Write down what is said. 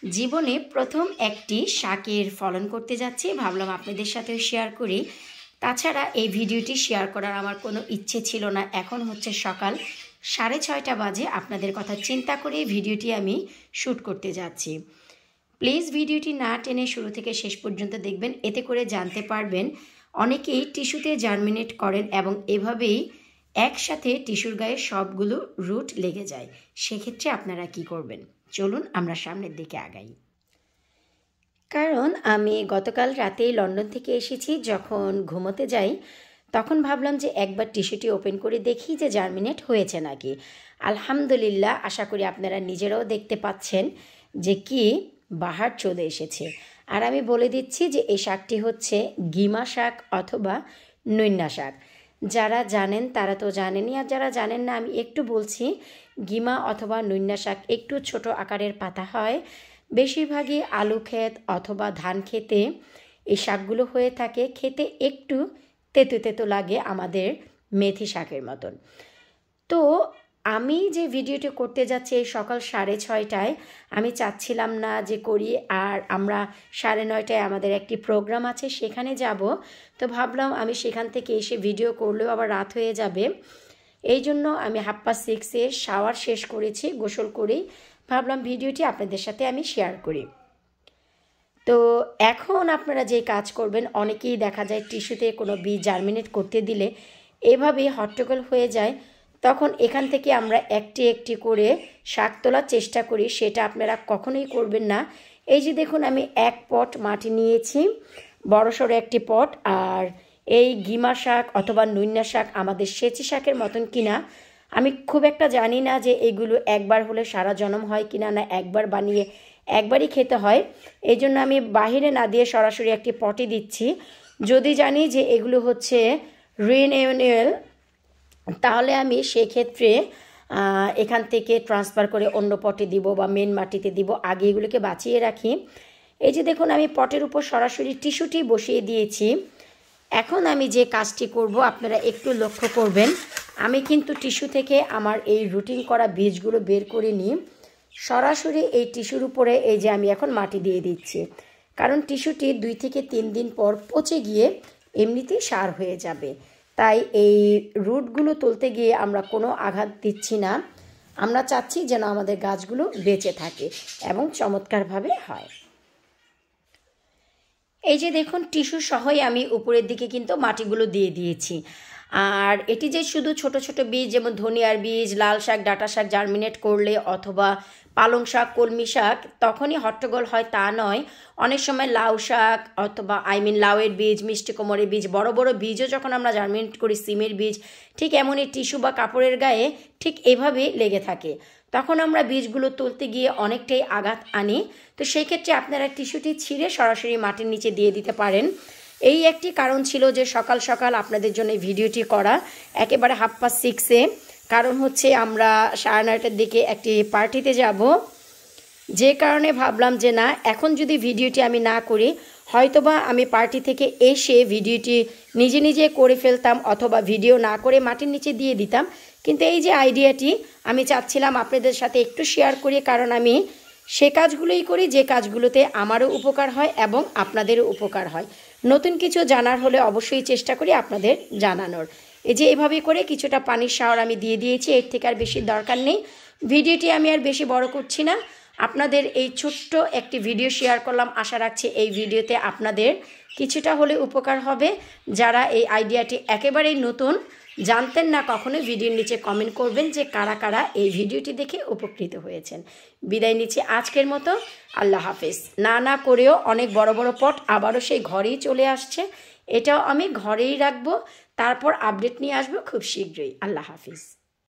জীবনে প্রথম একটি শাকের ফলন করতে যাচ্ছি, ভাবলাম আপনাদের সাথেও শেয়ার করি। তাছাড়া এই ভিডিওটি শেয়ার করার আমার কোনো ইচ্ছে ছিল না। এখন হচ্ছে সকাল 6:30 বাজে। আপনাদের কথা চিন্তা করে ভিডিওটি আমি শ্যুট করতে যাচ্ছি। প্লিজ ভিডিওটি না টেনে শুরু থেকে শেষ পর্যন্ত দেখবেন, এতে করে জানতে পারবেন অনেকেই টিস্যুতে জার্মিনেট করেন এবং এভাবেই একসাথে টিস্যুর গায়ে সবগুলো রুট লেগে যায়। সেক্ষেত্রে আপনারা কি করবেন? চলুন আমরা সামনের দিকে আগাই। কারণ আমি গতকাল রাতেই লন্ডন থেকে এসেছি। যখন ঘুমোতে যাই তখন ভাবলাম যে একবার টিস্যুটি ওপেন করে দেখি যে জার্মিনেট হয়েছে নাকি। আলহামদুলিল্লাহ, আশা করি আপনারা নিজেরাও দেখতে পাচ্ছেন যে কি বাহার চলে এসেছে। আর আমি বলে দিচ্ছি যে এই শাকটি হচ্ছে গিমা শাক অথবা নৈন্যা শাক। যারা জানেন তারা তো জানেনই, আর যারা জানেন না আমি একটু বলছি। গিমা অথবা নৈন্যা শাক একটু ছোট আকারের পাতা হয়। বেশিরভাগই আলু ক্ষেত অথবা ধান খেতে এই শাকগুলো হয়ে থাকে। খেতে একটু তেতো তেতো লাগে, আমাদের মেথি শাকের মতন। তো আমি যে ভিডিওটি করতে যাচ্ছি এই সকাল 6:30টায়, আমি চাচ্ছিলাম না যে করি, আর আমরা 9:30টায় আমাদের একটি প্রোগ্রাম আছে, সেখানে যাব। তো ভাবলাম আমি সেখান থেকে এসে ভিডিও করলেও আবার রাত হয়ে যাবে। এই জন্য আমি 6:30 শাওয়ার শেষ করেছি, গোসল করেই ভাবলাম ভিডিওটি আপনাদের সাথে আমি শেয়ার করি। তো এখন আপনারা যে কাজ করবেন, অনেকেই দেখা যায় টিস্যুতে কোনো বীজ জার্মিনেট করতে দিলে এভাবেই হট্টগোল হয়ে যায়। তখন এখান থেকে আমরা একটি একটি করে শাক তোলার চেষ্টা করি, সেটা আপনারা কখনোই করবেন না। এই যে দেখুন, আমি এক পট মাটি নিয়েছি, বড়সড় একটি পট। আর এই গিমা শাক অথবা নৈন্যা শাক আমাদের সেচি শাকের মতন কিনা আমি খুব একটা জানি না, যে এগুলো একবার হলে সারা জনম হয় কিনা, না একবার বানিয়ে একবারই খেতে হয়। এই জন্য আমি বাহিরে না দিয়ে সরাসরি একটি পটে দিচ্ছি। যদি জানি যে এগুলো হচ্ছে রিনিউয়েল, তাহলে আমি সেক্ষেত্রে এখান থেকে ট্রান্সফার করে অন্য পটে দিব বা মেন মাটিতে দিব। আগে এগুলোকে বাঁচিয়ে রাখি। এই যে দেখুন, আমি পটের উপর সরাসরি টিস্যুটি বসিয়ে দিয়েছি। এখন আমি যে কাজটি করব আপনারা একটু লক্ষ্য করবেন। আমি কিন্তু টিস্যু থেকে আমার এই রুটিং করা বীজগুলো বের করে নিই, সরাসরি এই টিস্যুর উপরে এই যে আমি এখন মাটি দিয়ে দিচ্ছি। কারণ টিস্যুটি 2 থেকে 3 দিন পর পচে গিয়ে এমনিতেই সার হয়ে যাবে। তাই এই রুটগুলো তুলতে গিয়ে আমরা কোনো আঘাত দিচ্ছি না। আমরা চাচ্ছি যেন আমাদের গাছগুলো বেঁচে থাকে এবং চমৎকারভাবে হয়। এই যে দেখুন, টিস্যু সহই আমি উপরের দিকে কিন্তু মাটিগুলো দিয়ে দিয়েছি। আর এটি যে শুধু ছোট ছোট বীজ, যেমন ধনিয়ার বীজ, লাল শাক, ডাঁটা শাক জার্মিনেট করলে অথবা পালং শাক, কলমি শাক তখনই হট্টগোল হয় তা নয়। অনেক সময় লাউ শাক অথবা লাউয়ের বীজ, মিষ্টি কুমড়ের বীজ, বড় বড় বীজও যখন আমরা জার্মিনেট করি, সিমের বীজ, ঠিক এমনই টিস্যু বা কাপড়ের গায়ে ঠিক এভাবেই লেগে থাকে। তখন আমরা বীজগুলো তুলতে গিয়ে অনেকটাই আঘাত আনি। তো সেই ক্ষেত্রে আপনারা টিস্যুটি ছিঁড়ে সরাসরি মাটির নিচে দিয়ে দিতে পারেন। এই একটি কারণ ছিল যে সকাল সকাল আপনাদের জন্য ভিডিওটি করা, একেবারে 6:30। কারণ হচ্ছে আমরা 9:30টার দিকে একটি পার্টিতে যাব, যে কারণে ভাবলাম যে না, এখন যদি ভিডিওটি আমি না করি, হয়তোবা আমি পার্টি থেকে এসে ভিডিওটি নিজে নিজে করে ফেলতাম অথবা ভিডিও না করে মাটির নিচে দিয়ে দিতাম। কিন্তু এই যে আইডিয়াটি আমি চাচ্ছিলাম আপনাদের সাথে একটু শেয়ার করি, কারণ আমি সে কাজগুলোই করি যে কাজগুলোতে আমারও উপকার হয় এবং আপনাদেরও উপকার হয়। নতুন কিছু জানার হলে অবশ্যই চেষ্টা করি আপনাদের জানানোর। এই যে এভাবে করে কিছুটা পানির শাওয়ার আমি দিয়ে দিয়েছি, এর থেকে আর বেশি দরকার নেই। ভিডিওটি আমি আর বেশি বড় করছি না, আপনাদের এই ছোট্ট একটি ভিডিও শেয়ার করলাম। আশা রাখছি এই ভিডিওতে আপনাদের কিছুটা হলে উপকার হবে। যারা এই আইডিয়াটি একেবারেই নতুন, জানতেন না কখনো, ভিডিওর নিচে কমেন্ট করবেন যে কারা কারা এই ভিডিওটি দেখে উপকৃত হয়েছেন। বিদায় নিচ্ছি আজকের মতো। আল্লাহ হাফেজ। না করেও অনেক বড় বড় পট আবারও সেই ঘরেই চলে আসছে, এটাও আমি ঘরেই রাখবো। তারপর আপডেট নিয়ে আসবো খুব শীঘ্রই। আল্লাহ হাফিজ।